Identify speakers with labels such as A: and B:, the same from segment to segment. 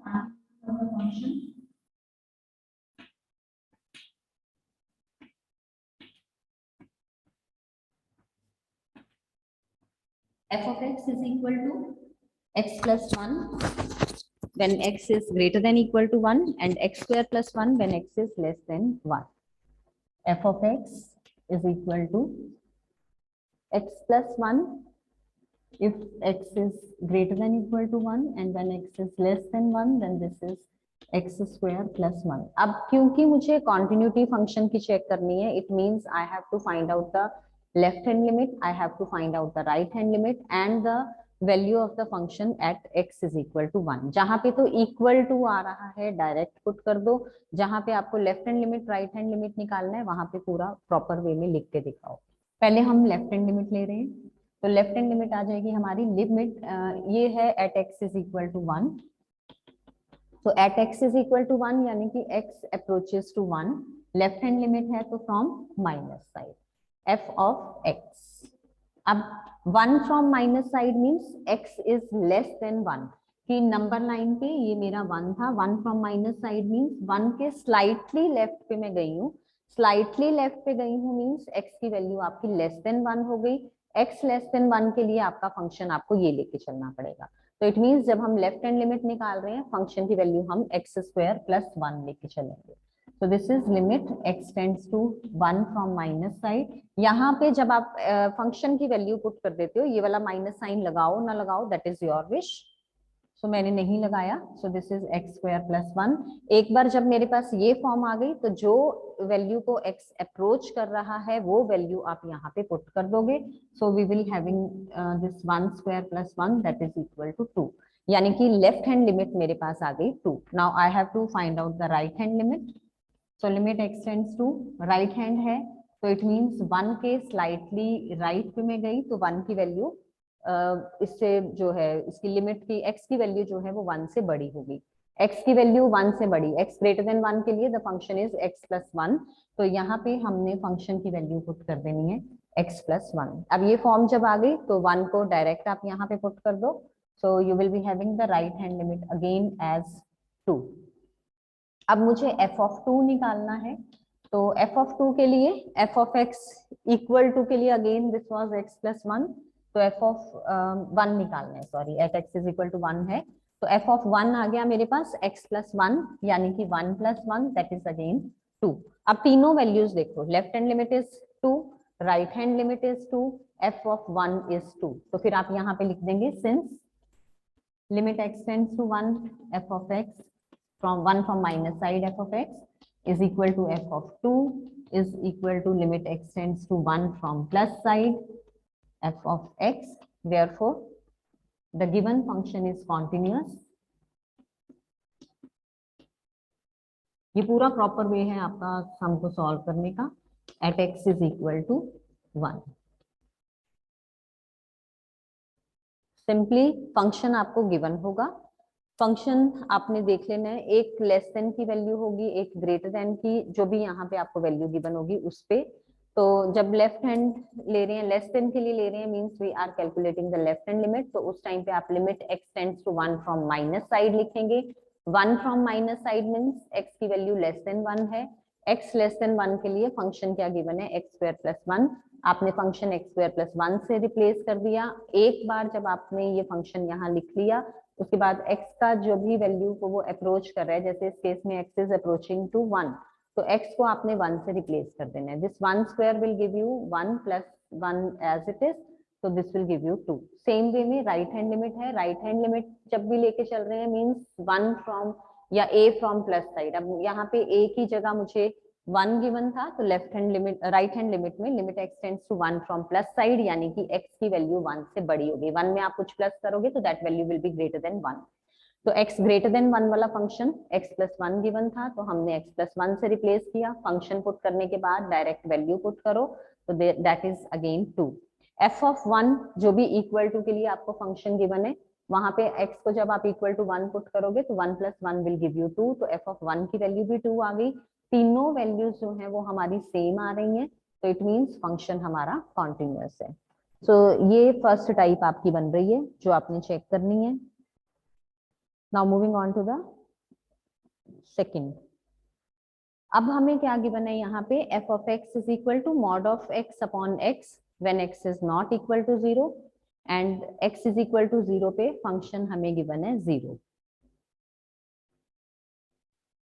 A: function f of x is equal to x plus 1 when x is greater than equal to 1 and x square plus 1 when x is less than 1. F of x is equal to x plus 1 if x is greater than equal to 1 and when x is less than 1 then this is x square plus 1. अब क्योंकि मुझे continuity function की check करनी है, it means I have to find out the left hand limit, I have to find out the right hand limit and the value of the function at x is equal to 1. जहाँ पे तो equal to आ रहा है direct put कर दो, जहाँ पे आपको left hand limit right hand limit निकालना है वहां पे पूरा प्रॉपर वे में लिख के दिखाओ. पहले हम लेफ्ट हैंड लिमिट ले रहे हैं, तो लेफ्ट हैंड लिमिट आ जाएगी हमारी लिमिट ये है at x is equal to 1. तो at x is equal to 1 यानी कि x approaches to 1, left hand limit है तो from minus side f of x. अब 1 from minus side means x is less than 1 कि number line पे ये मेरा 1 था. 1 फ्रॉम माइनस साइड मींस 1 के स्लाइटली लेफ्ट पे मैं गई हूँ, स्लाइटली लेफ्ट पे गई हूँ मींस x की वैल्यू आपकी लेस देन 1 हो गई. x लेस देन 1 के लिए आपका फंक्शन आपको ये लेके चलना पड़ेगा. तो इट मींस जब हम लेफ्ट हैंड लिमिट निकाल रहे हैं फंक्शन की वैल्यू हम x स्क्वायर प्लस 1 लेके चलेंगे. So this is limit x tends to 1 from minus side. यहाँ पे जब आप फंक्शन की वैल्यू पुट कर देते हो ये वाला माइनस साइन लगाओ ना लगाओ दैट इज योर विश. सो मैंने नहीं लगाया. सो this is x square plus 1. एक बार जब मेरे पास ये फॉर्म आ गई तो जो वैल्यू को x अप्रोच कर रहा है वो वैल्यू आप यहाँ पे पुट कर दोगे. So we will having this 1 square plus 1 that is equal to 2. यानी कि लेफ्ट हैंड लिमिट मेरे पास आ गई 2. Now I have to find out the right hand limit. So limit x tends to right hand है तो it means 1 के slightly right पे में गई तो 1 की वैल्यू इससे जो है इसकी लिमिट की x की वैल्यू जो है वो 1 से बड़ी होगी. x की वैल्यू 1 से बड़ी, x ग्रेटर देन 1 के लिए the function is x plus 1. तो यहाँ पे हमने फंक्शन की वैल्यू पुट कर देनी है x प्लस 1. अब ये फॉर्म जब आ गई तो 1 को डायरेक्ट आप यहाँ पे पुट कर दो. So you will be having the right hand limit again as 2. अब मुझे f ऑफ 2 निकालना है तो f ऑफ 2 के लिए f of x equal to के लिए again this was x plus 1. तो f ऑफ 1 निकालना है, sorry at x is equal to 1 है तो f ऑफ 1 आ गया मेरे पास x प्लस 1 यानी कि 1 प्लस 1 दैट इज अगेन 2. अब तीनों वैल्यूज देखो, left hand limit is 2, right hand limit is 2, f of 1 is 2. तो फिर आप यहाँ पे लिख देंगे since limit x tends to 1 f of x from 1 from minus side f of x is equal to f of 2 is equal to limit x tends to 1 from plus side f of x. Therefore, the given function is continuous. ये पूरा proper way है आपका सम को solve करने का. at x is equal to 1. Simply function आपको given होगा. Function आपने देख लेना है, एक लेस देन की वैल्यू होगी, एक ग्रेटर देन की, जो भी यहाँ पे आपको वैल्यू गिवन होगी उस पे. तो जब लेफ्ट हैंड ले रहे हैं, लेस देन के लिए ले रहे हैं means we are calculating the left hand limit. तो उस टाइम पे आप limit x tends to 1 from minus side लिखेंगे. 1 from minus side means x की वैल्यू लेस देन 1 है. x लेस देन 1 के लिए फंक्शन क्या गिवन है x स्क्वायर प्लस 1. आपने फंक्शन x स्क्वायर प्लस 1 से रिप्लेस कर दिया. एक बार जब आपने ये फंक्शन यहाँ लिख लिया उसके बाद x का जो भी वैल्यू को वो अप्रोच कर रहा है, जैसे इस केस में x इज अप्रोचिंग टू 1 तो x को आपने 1 से रिप्लेस कर देना है. This 1 square will give you 1 plus 1 as it is, तो this will give you 2. Same way में राइट हैंड लिमिट है. राइट हैंड लिमिट जब भी लेके चल रहे हैं मींस 1 फ्रॉम या a फ्रॉम प्लस साइड. अब यहाँ पे a की जगह मुझे 1 गिवन था तो left hand limit right hand limit में limit x tends to 1 from plus side यानी कि x की वैल्यू 1 से बड़ी होगी. 1 में आप कुछ प्लस करोगे तो that value will be greater than 1. तो x ग्रेटर देन 1 वाला फंक्शन x प्लस 1 गिवन था तो हमने x प्लस 1 से रिप्लेस किया. फंक्शन पुट करने के बाद डायरेक्ट वैल्यू पुट करो तो that is again 2. f of 1 जो भी इक्वल टू के लिए आपको फंक्शन गिवन है वहां पे x को जब आप इक्वल टू 1 पुट करोगे तो 1 प्लस 1 विल गिव यू 2. तो f ऑफ 1 की वैल्यू भी 2 आ गई. तीनों वैल्यूज जो है वो हमारी सेम आ रही हैं तो इट मींस फंक्शन हमारा कॉन्टिन्यूअस है. सो ये फर्स्ट टाइप आपकी बन रही है जो आपने चेक करनी है. Now moving on to the second. अब हमें क्या गिवन है यहाँ पे, f of x is equal to mod of x upon x when x is not equal to 0 and x is equal to 0 पे फंक्शन हमें गिवन है 0।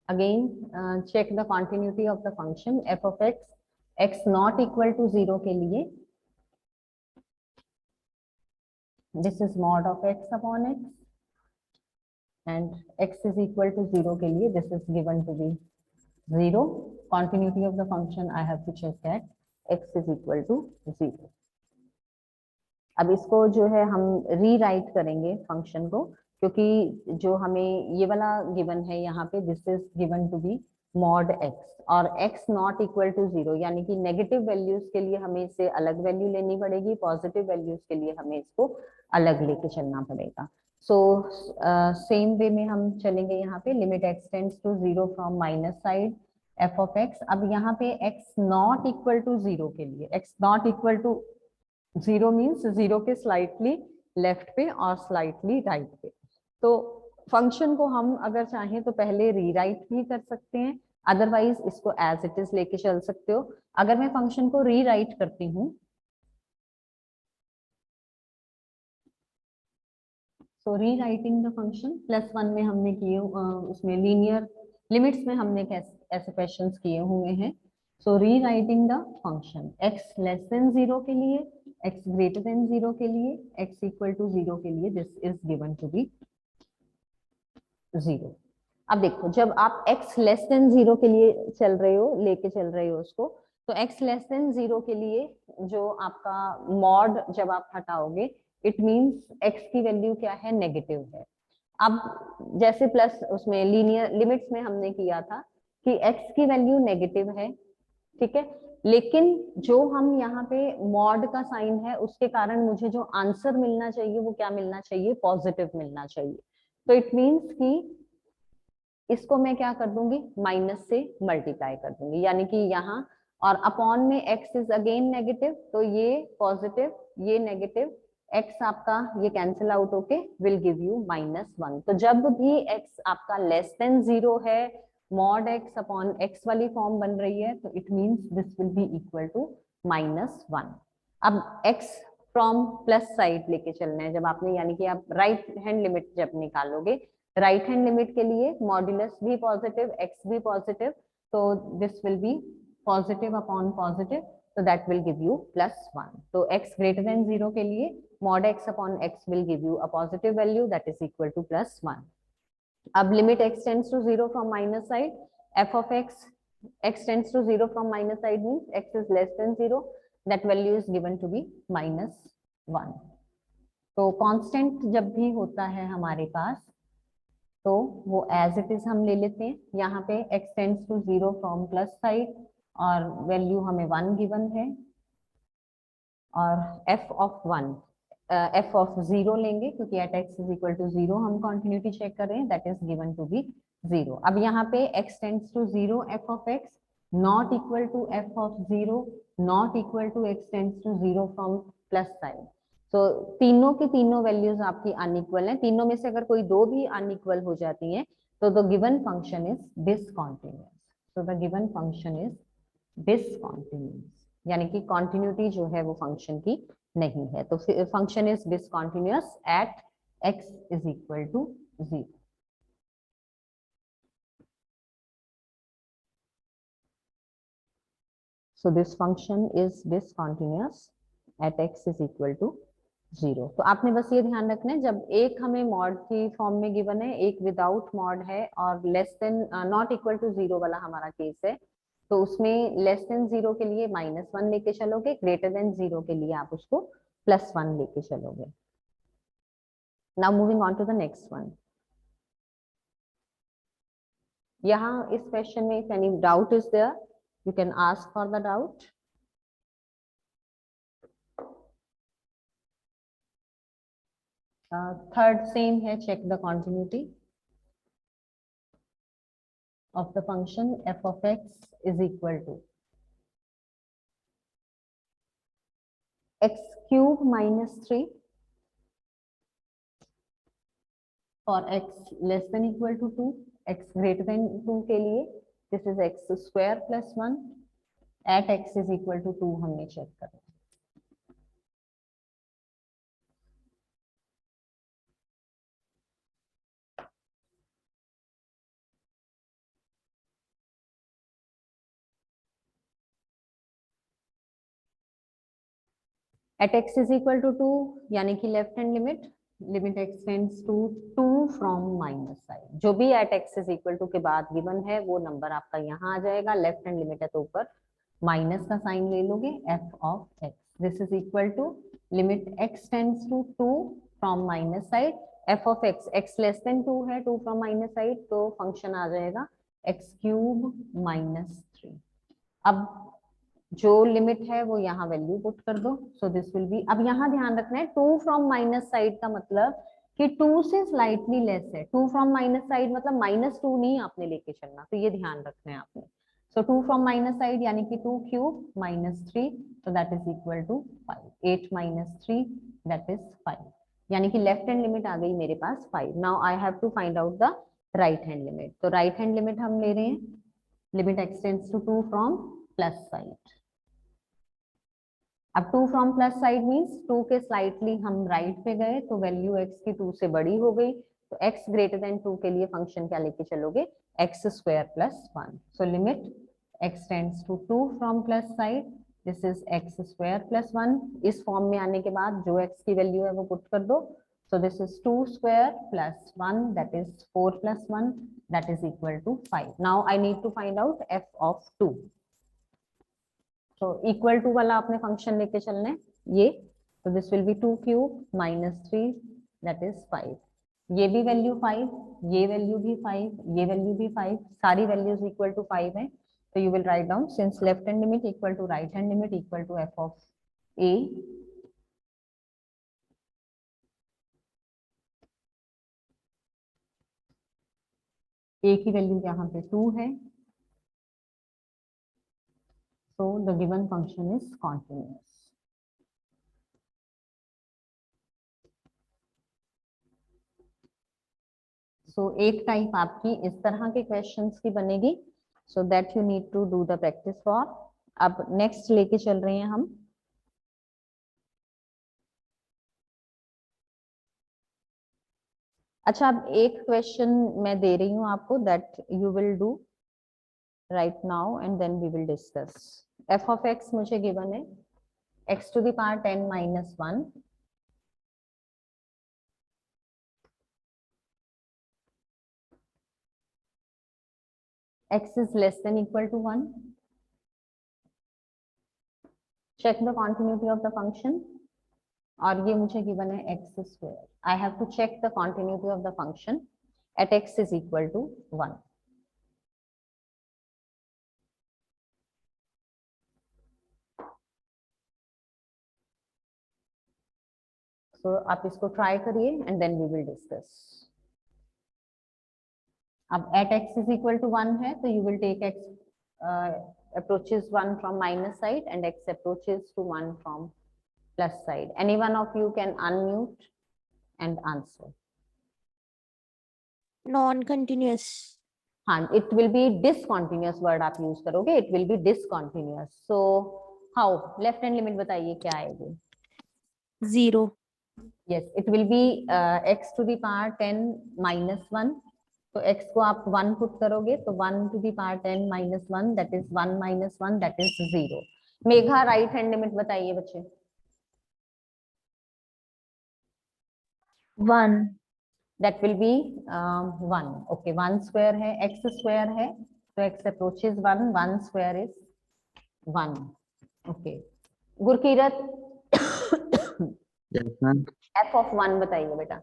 A: Again check the continuity of the function f of x not equal to 0 के लिए this is mod of x upon x and x is equal to 0 के लिए this is given to be 0. Continuity of the function I have to check that x is equal to 0. अब इसको जो है हम rewrite करेंगे function को, क्योंकि जो हमें ये वाला गिवन है यहाँ पे this is given to be mod x और x नॉट इक्वल टू 0, यानी कि नेगेटिव वैल्यूज के लिए हमें इससे अलग वैल्यू लेनी पड़ेगी, पॉजिटिव वैल्यूज के लिए हमें इसको अलग लेके चलना पड़ेगा। सो सेम वे में हम चलेंगे यहाँ पे, limit x tends to 0 from minus side f of x. अब यहाँ पे एक्स नॉट इक्वल टू 0 के लिए, x not equal to 0 means 0 के स्लाइटली लेफ्ट पे और स्लाइटली राइट पे। तो फंक्शन को हम अगर चाहें तो पहले रीराइट भी कर सकते हैं, अदरवाइज इसको एज इट इज लेके चल सकते हो। अगर मैं फंक्शन को रीराइट करती हूँ सो रीराइटिंग द फंक्शन +1 में हमने किए उसमें लीनियर लिमिट्स में हमने ऐसे क्वेश्चंस किए हुए हैं। So rewriting the function x less than 0 के लिए, x ग्रेटर देन 0 के लिए, x इक्वल टू 0 के लिए this is given to be 0। अब देखो जब आप x लेस देन 0 के लिए चल रहे हो, लेके चल रहे हो उसको, तो x लेस देन 0 के लिए जो आपका मॉड जब आप हटाओगे इट मींस x की वैल्यू क्या है, नेगेटिव है। अब जैसे प्लस उसमें लीनियर लिमिट्स में हमने किया था कि x की वैल्यू नेगेटिव है, ठीक है, लेकिन जो हम यहाँ पे मॉड का साइन है उसके कारण मुझे जो आंसर मिलना चाहिए वो क्या मिलना चाहिए, पॉजिटिव मिलना चाहिए। तो इट मींस कि इसको मैं क्या कर दूंगी, माइनस से मल्टीप्लाई कर दूंगी, यानी कि यहाँ और अपॉन में x इज अगेन नेगेटिव, तो ये पॉजिटिव ये नेगेटिव, x आपका ये कैंसिल आउट होके विल गिव यू -1। तो जब भी x आपका लेस देन 0 है, मॉड x अपॉन x वाली फॉर्म बन रही है, तो it means this will be equal to -1। अब x फ्रॉम प्लस साइड लेके चलना है जब आपने, यानी कि आप राइट हैंड लिमिट जब निकालोगे, राइट हैंड लिमिट के लिए मॉड्यूलस भी पॉजिटिव x भी पॉजिटिव, तो this will B positive upon positive, तो दैट विल गिव यू +1। तो x ग्रेटर देन 0 के लिए mod x upon x will give you a positive value that is equal to +1। अब limit x tends to 0 from minus side f of x tends to 0 from minus side means x is less than 0, that value is given to be -1। तो constant जब भी होता है हमारे पास तो वो as it is हम ले लेते हैं। यहाँ पे x tends to 0 from plus side और वैल्यू हमें 1 गिवन है, और f ऑफ 0 लेंगे क्योंकि at x is equal to 0 हम कंटिन्यूटी चेक कर रहे हैं, that is given to be 0। अब यहाँ पे x tends to 0 f of x not equal to f of 0 not equal to x tends to 0 from plus side. तो तीनों की तीनों वैल्यूज आपकी अनइक्वल हैं, तीनों में से अगर कोई दो भी अनइक्वल हो जाती हैं तो the given function is discontinuous. So the given function is discontinuous, यानी कि कॉन्टिन्यूटी जो है वो फंक्शन की नहीं है। तो function is discontinuous at x is equal to 0। So this function is discontinuous at x is equal to 0। तो आपने बस ये ध्यान रखना है जब एक हमें मॉड की फॉर्म में गिवन है, एक विदाउट मॉड है और less than not equal to 0 वाला हमारा केस है, तो उसमें लेस देन 0 के लिए -1 लेके चलोगे, ग्रेटर देन 0 के लिए आप उसको +1 लेके चलोगे। Now moving on to the next one. यहाँ इस क्वेश्चन में if any doubt is there you can ask for the doubt. Third same है, check the continuity of the function f of x is equal to x cube minus 3 for x less than equal to 2, x greater than 2 के लिए this is x square plus 1 at x is equal to 2 हमने check करना। At x is equal to 2 यानी कि left hand limit limit x tends to 2 from minus side, जो भी at x is equal to के बाद given है वो नंबर आपका यहाँ आ जाएगा। लेफ्ट हैंड लिमिट है तो ऊपर माइनस का साइन ले लोगे, f of x this is equal to limit x tends to 2 from minus side, f of x x less than 2 है, 2 फ्रॉम माइनस साइड तो फंक्शन आ जाएगा x क्यूब माइनस 3। अब जो लिमिट है वो यहाँ वैल्यू पुट कर दो, सो दिस विल बी, अब यहाँ ध्यान रखना है 2 फ्रॉम माइनस साइड का मतलब कि 2 से स्लाइटली लेस है, 2 फ्रॉम माइनस साइड मतलब -2 नहीं आपने लेके चलना, तो ये ध्यान रखना है आपने। सो 2 फ्रॉम माइनस साइड यानी कि 2 क्यूब माइनस 3, तो that is equal to 5, 8 minus 3 that is 5, यानी कि लेफ्ट हैंड लिमिट आ गई मेरे पास 5। Now I have to find out the right hand limit, तो राइट हैंड लिमिट हम ले रहे हैं limit x tends to 2 from plus side. अब 2 फ्रॉम प्लस साइड मीन्स 2 के स्लाइटली हम राइट पे गए तो वैल्यू x की 2 से बड़ी हो गई, तो x ग्रेटर देन 2 के लिए फंक्शन क्या लेके चलोगे, x square plus 1। So limit x tends to 2 from plus side this is x square plus 1। इस फॉर्म में आने के बाद जो x की वैल्यू है वो पुट कर दो, so this is 2 square plus 1 that is 4 plus 1 that is equal to 5। Now I need to find out f of 2, तो इक्वल टू वाला आपने फंक्शन लेके चलना है ये, तो this will B 2 cube minus 3 that is 5, ये भी वैल्यू 5, ये वैल्यू भी 5, ये वैल्यू भी 5, सारी वैल्यूज इक्वल टू 5 है, तो you will write down since left hand limit equal to right hand limit equal to f of a, a की वैल्यू यहाँ पे 2 है, so the given function is continuous। सो एक टाइप आपकी इस तरह के क्वेश्चंस की बनेगी, so that you need to do the practice for. अब नेक्स्ट लेके चल रहे हैं हम, अच्छा अब एक क्वेश्चन मैं दे रही हूँ आपको that you will do right now and then we will discuss. f of x मुझे गिवन है x to the power 10 minus 1, x is less than equal to 1, check the continuity of the function, और ये मुझे given है x square, I have to check the continuity of the function at x is equal to 1। So आप इसको try करिए and then we will discuss. अब at x is equal to 1 है तो you will take x approaches 1 from minus side and x approaches to 1 from plus side. Any one of you can unmute and answer.
B: Non-continuous.
A: हाँ, it will be discontinuous word आप use करोगे, it will be discontinuous. So how left hand limit बताइए क्या आएगी?
B: 0.
A: Yes, it will be x to the power 10 minus 1. तो x को आप 1 put करोगे तो 1 to the power 10 minus 1 that is 1 minus 1 that is 0। Megha right hand limit बताइए बच्चे।
B: 1.
A: That will be 1। Okay, 1 square है, x स्क्वायर है तो x approaches 1, 1 square is 1। Okay, Gurkirat f of 1 बताइए बेटा।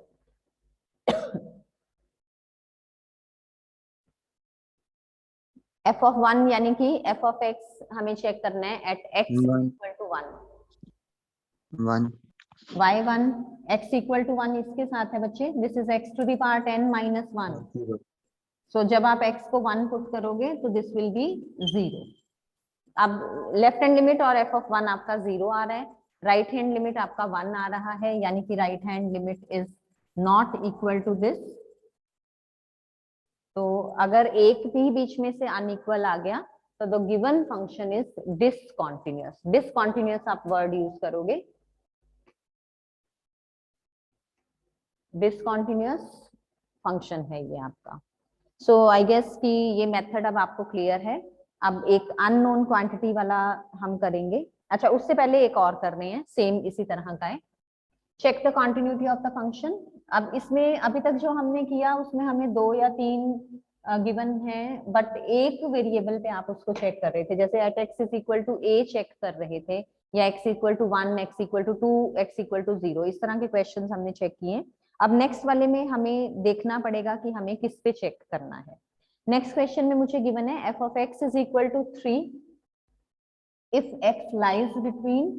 A: f ऑफ 1 यानी कि f ऑफ x हमें चेक करना है at x equal to 1।
C: 1
A: y 1 x equal to 1 इसके साथ है बच्चे, this is x to the power 10 minus 1। सो जब आप x को 1 पुट करोगे तो दिस विल बी 0। अब लेफ्ट हैंड लिमिट और f ऑफ 1 आपका 0 आ रहा है, राइट हैंड लिमिट आपका 1 आ रहा है, यानी कि right hand limit is not equal to this, तो अगर एक भी बीच में से अनइक्वल आ गया तो the given function is discontinuous. Discontinuous आप वर्ड यूज करोगे, डिसकंटिन्यूअस फंक्शन है ये आपका। सो आई गेस कि ये मेथड अब आपको क्लियर है। अब एक अननोन क्वांटिटी वाला हम करेंगे। अच्छा, उससे पहले एक और कर रहे हैं, सेम इसी तरह का है। Check the continuity of the function. अब इसमें अभी तक जो हमने किया उसमें हमें 2 या 3 गिवन है, बट एक वेरिएबल पे आप उसको चेक कर रहे थे, जैसे at x is equal to a check कर रहे थे, या x equal to 1, x equal to 2, x equal to 0, इस तरह के क्वेश्चन हमने चेक किए। अब नेक्स्ट वाले में हमें देखना पड़ेगा कि हमें किस पे चेक करना है। नेक्स्ट क्वेश्चन में मुझे गिवन है f of x is equal to 3 if x lies between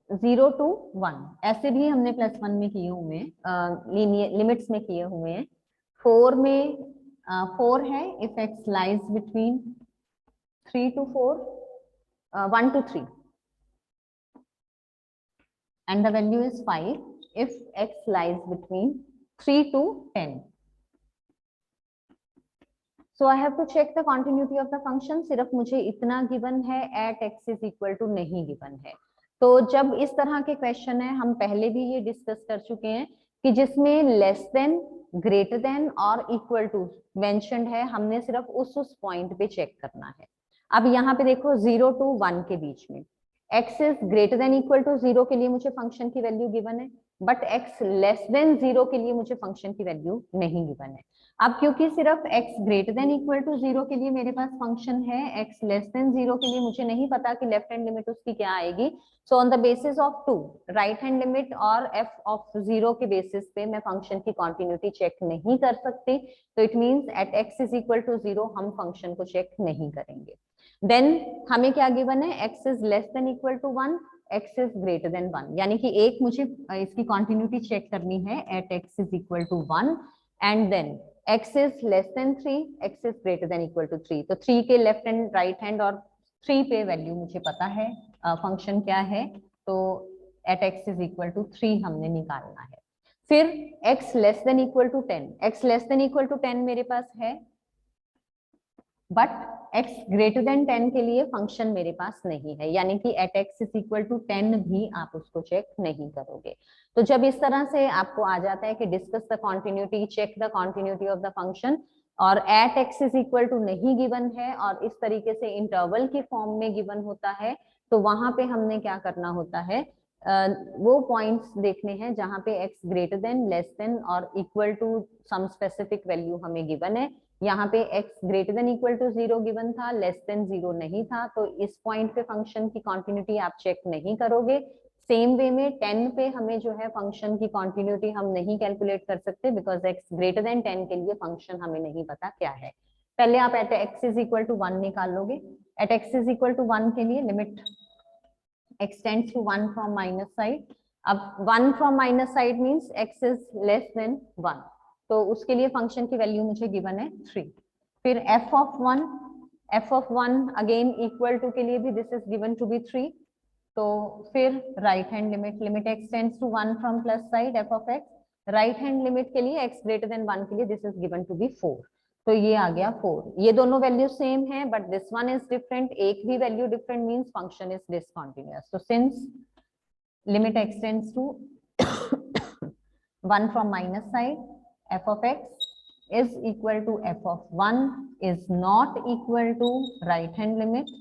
A: 0 to 1। ऐसे भी हमने +1 में किए हुए हैं, लिमिट्स में किए हुए हैं। 4 में 4 है if x lies between 3 to 4, 1 to 3, and the value is 5 if x lies between 3 to 10. So I have to check the continuity of the function। सिर्फ मुझे इतना गिवन है, at x is equal to नहीं given है। तो जब इस तरह के क्वेश्चन है, हम पहले भी ये डिस्कस कर चुके हैं कि जिसमें लेस देन, ग्रेटर देन और इक्वल टू मेंशन्ड है, हमने सिर्फ उस पॉइंट पे चेक करना है। अब यहाँ पे देखो 0 to 1 के बीच में x is greater than equal to 0 के लिए मुझे फंक्शन की वैल्यू गिवन है, बट x लेस देन 0 के लिए मुझे फंक्शन की वैल्यू नहीं गिवन है। अब क्योंकि सिर्फ x greater than equal to 0 के लिए मेरे पास फंक्शन है, x लेस देन 0 के लिए मुझे नहीं पता कि लेफ्ट हैंड लिमिट उसकी क्या आएगी। So on the basis of 2 right hand limit और f ऑफ 0 के बेसिस पे मैं फंक्शन की कॉन्टिन्यूटी चेक नहीं कर सकती। तो it means at x is equal to 0 हम फंक्शन को चेक नहीं करेंगे। देन हमें क्या गिवन है, x is less than equal to 1, x is greater than 1, यानी कि एक मुझे इसकी कॉन्टिन्यूटी चेक करनी है at x is equal to 1, and then x is less than 3, x is greater than equal to 3। तो 3 के लेफ्ट हैंड, राइट हैंड और 3 पे वैल्यू मुझे पता है, फंक्शन क्या है, तो at x is equal to 3 हमने निकालना है। फिर x less than equal to 10, x less than equal to 10 मेरे पास है, बट x ग्रेटर देन 10 के लिए फंक्शन मेरे पास नहीं है, यानी कि at x is equal to 10 भी आप उसको चेक नहीं करोगे। तो जब इस तरह से आपको आ जाता है कि discuss the continuity, check the continuity of the function, और at x is equal to नहीं गिवन है और इस तरीके से इंटरवल की फॉर्म में गिवन होता है, तो वहां पे हमने क्या करना होता है, वो पॉइंट्स देखने हैं जहां पे x greater than, less than और equal to some specific value हमें गिवन है। यहाँ पे x greater than equal to 0 given था, लेस देन 0 नहीं था, तो इस पॉइंट पे फंक्शन की कॉन्टिन्यूटी आप चेक नहीं करोगे। सेम वे में 10 पे हमें जो है फंक्शन की कॉन्टिन्यूटी हम नहीं कैलकुलेट कर सकते, बिकॉज x ग्रेटर देन 10 के लिए फंक्शन हमें नहीं पता क्या है। पहले आप at x is equal to 1 निकाल लोगे। At x is equal to 1 के लिए limit x tends to 1 from minus side. अब 1 from minus side means x is less than 1, तो उसके लिए फंक्शन की वैल्यू मुझे गिवन है 3। फिर f of 1 again equal to के लिए भी this is given to be 3। तो फिर right hand limit, limit x tends to 1 from plus side f of x, right hand limit के लिए x ग्रेटर देन 1 के लिए this is given to be 4। तो ये आ गया 4। ये दोनों वैल्यू सेम है, but this one is different, एक भी value different means function is discontinuous. तो since limit x tends to 1 from minus side, f of x is equal to f of 1 is not equal to right hand limit,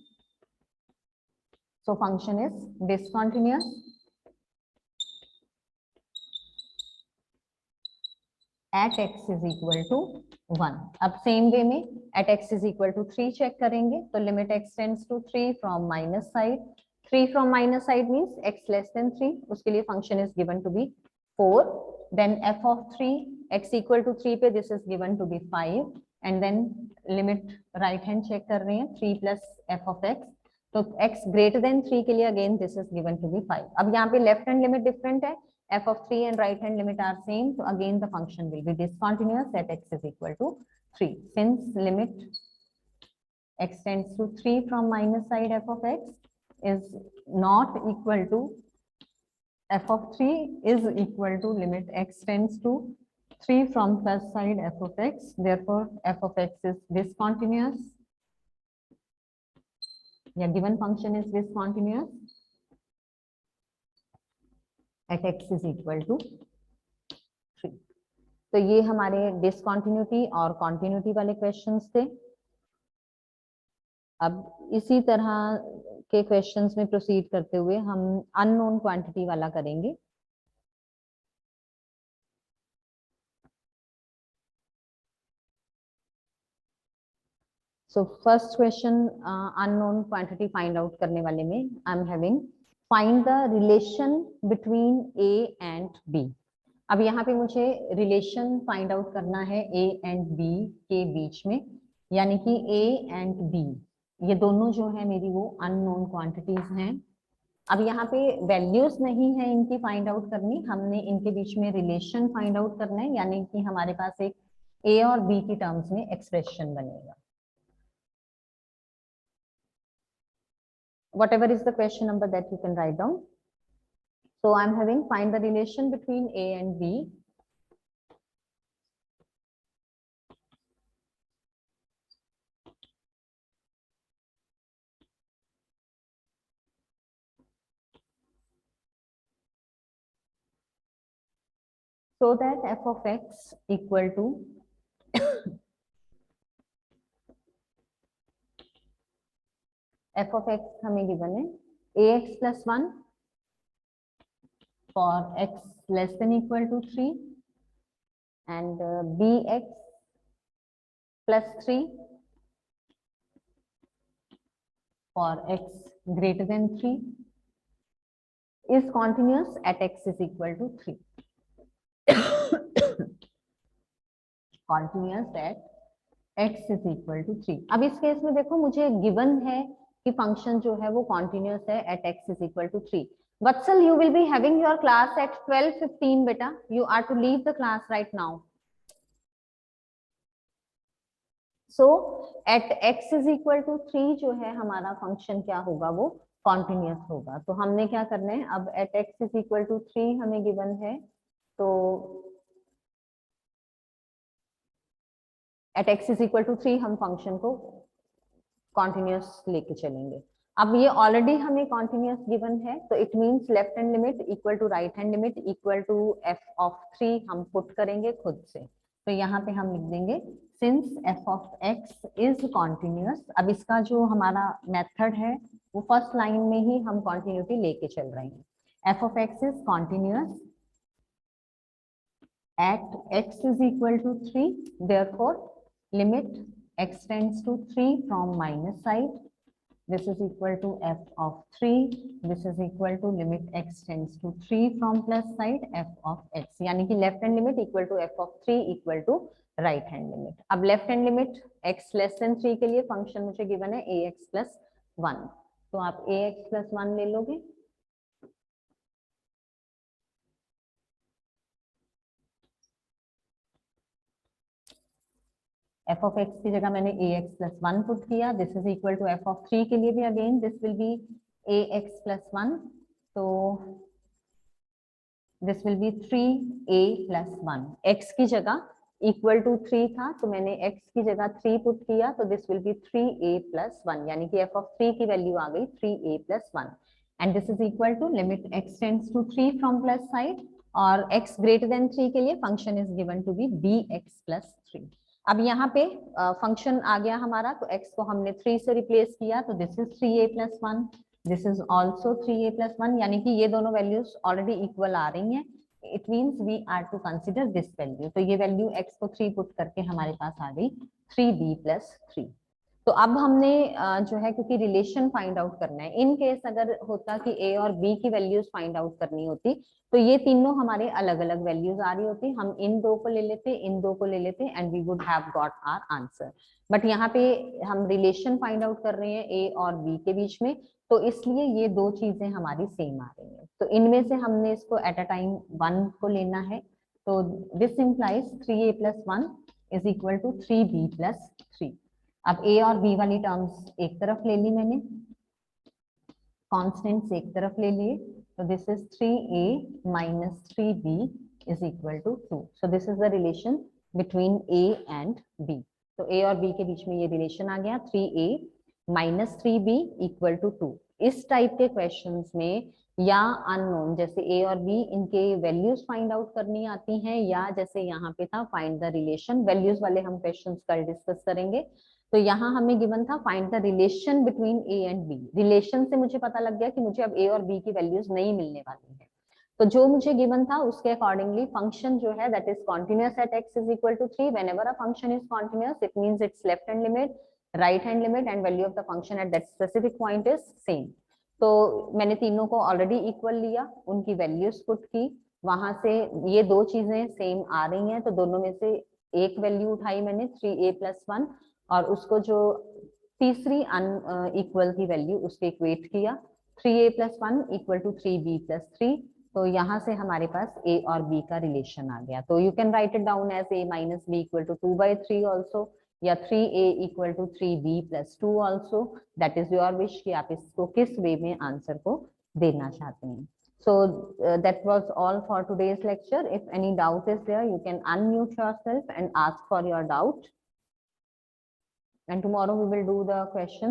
A: so function is discontinuous at x is equal to 1। अब same way में at x is equal to 3 check करेंगे, तो limit x tends to 3 from minus side, 3 from minus side means x less than 3, उसके लिए function is given to be 4। then f of 3 x equal to 3 पे this is given to be 5, and then limit right hand check कर रहे हैं 3 plus f of x, तो x greater than 3 के लिए again this is given to be 5। अब यहाँ पे left hand limit different है, f of 3 and right hand limit are same, so again the function will be discontinuous at x is equal to 3 since limit x tends to 3 from minus side f of x is not equal to f of 3 is equal to limit x tends to 3 from plus side f of x, therefore f of x is discontinuous. Yeah, given function is discontinuous at x is equal to 3. तो ये हमारे discontinuity और continuity वाले questions थे। अब इसी तरह के क्वेश्चंस में प्रोसीड करते हुए हम अननोन क्वांटिटी वाला करेंगे। So first question unknown quantity find out करने वाले में I am having find the relation between a and b. अब यहाँ पे मुझे रिलेशन फाइंड आउट करना है ए एंड बी के बीच में, यानी कि ए एंड बी ये दोनों जो है मेरी वो अननोन क्वांटिटीज हैं। अब यहाँ पे वैल्यूज नहीं है इनकी फाइंड आउट करनी, हमने इनके बीच में रिलेशन फाइंड आउट करना है, यानी कि हमारे पास एक ए और बी की टर्म्स में एक्सप्रेशन बनेगा। Whatever is the question number that you can write down. So I'm having find the relation between A and B. So that f of x equal to f of x हमें given है ax plus 1 for x less than equal to 3 and bx plus 3 for x greater than 3 is continuous at x is equal to 3. Continuous at x is equal to 3. अब इस case में देखो मुझे given है कि function जो है वो कॉन्टिन्यूस है at x is equal to 3. Vatsal, you will be having your class at 12:15 beta. You are to leave the class right now. So at x is equal to 3 जो है हमारा function क्या होगा वो कॉन्टिन्यूस होगा। तो हमने क्या करना है, अब at x is equal to 3 हमें गिवन है, तो at x is equal to 3 हम फंक्शन को कॉन्टिन्यूस लेके चलेंगे। अब ये ऑलरेडी हमें कॉन्टिन्यूस गिवन है, तो it means left hand limit equal to right hand limit equal to f of 3 हम पुट करेंगे खुद से। तो यहाँ पे हम लिख देंगे since f of x is continuous। अब इसका जो हमारा मेथड है वो फर्स्ट लाइन में ही हम कॉन्टिन्यूटी लेके चल रहे हैं। f of x is continuous at x is equal to 3, therefore limit x tends to 3 from minus side, this is equal to f of 3, this is equal to limit x tends to 3 from plus side f of x, यानी कि left hand limit equal to f of 3 equal to right hand limit. अब left hand limit x less than 3 के लिए function मुझे given है ax plus 1, तो आप ax plus 1 ले लोगे। f of x की जगह मैंने ax plus 1 पुट किया, this is equal to f of 3 के लिए भी again this will be ax plus 1, तो this will be 3a plus 1। x की जगह इक्वल टू 3 था, तो मैंने x की जगह 3 पुट किया, तो this will be 3a plus 1, यानी कि f of 3 की वैल्यू आ गई 3a plus 1 and this is equal to limit x tends to 3 from plus side और x ग्रेटर देन 3 के लिए function is given to be bx plus 3। अब यहाँ पे फंक्शन आ गया हमारा, तो x को हमने 3 से रिप्लेस किया, तो this is 3a plus 1, this is also 3a plus 1, यानी कि ये दोनों वैल्यूज ऑलरेडी इक्वल आ रही हैं। It means we are to consider this value, तो ये वैल्यू x को 3 पुट करके हमारे पास आ गई 3b plus 3। तो अब हमने जो है क्योंकि रिलेशन फाइंड आउट करना है, इन केस अगर होता कि a और b की वैल्यूज फाइंड आउट करनी होती तो ये तीनों हमारे अलग अलग वैल्यूज आ रही होती, हम इन दो को ले लेते, इन दो को ले लेते and we would have got our answer. But यहाँ पे हम रिलेशन फाइंड आउट कर रहे हैं a और b के बीच में, तो इसलिए ये दो चीजें हमारी सेम आ रही हैं। तो इनमें से हमने इसको एट अ टाइम 1 को लेना है, तो this implies 3a plus 1 is equal to 3b plus 3। अब a और b वाली टर्म्स एक तरफ ले ली मैंने, कॉन्स्टेंट्स एक तरफ ले लिए, तो this is 3a minus 3b is equal to 2. So this is the relation between A and B. तो A और B के बीच में ये रिलेशन आ गया 3A minus 3B equal to 2. इस टाइप के क्वेश्चंस में या अननोन जैसे A और B इनके वैल्यूज फाइंड आउट करनी आती हैं, या जैसे यहाँ पे था फाइंड द रिलेशन, वैल्यूज वाले हम क्वेश्चंस कल डिस्कस करेंगे। तो यहाँ हमें गिवन था find the relation between A and B। Relation से मुझे पता लग गया कि मुझे अब A और B की वैल्यूज नहीं मिलने वाली है, तो जो मुझे गिवन था उसके अकॉर्डिंगली फंक्शन जो है that is continuous at x is equal to 3। Whenever a function is continuous it means its left hand limit, right hand limit and value of the function at that specific point is same. तो मैंने तीनों को already equal लिया, उनकी values put की, वहां से ये दो चीजें सेम आ रही हैं तो दोनों में से एक वैल्यू उठाई मैंने 3a प्लस 1 और उसको जो तीसरी अनइक्वल की वैल्यू उसके इक्वेट किया 3a plus 1 equal to 3b plus 3। तो यहाँ से हमारे पास a और b का रिलेशन आ गया। तो you can write it down as a minus b equal to 2/3 also, या 3a equal to 3b plus 2 also. That is your wish कि आप इसको किस वे में आंसर को देना चाहते हैं। So that was all for today's lecture. If any doubt is there, you can unmute yourself and ask for your doubt. And tomorrow we will do the question.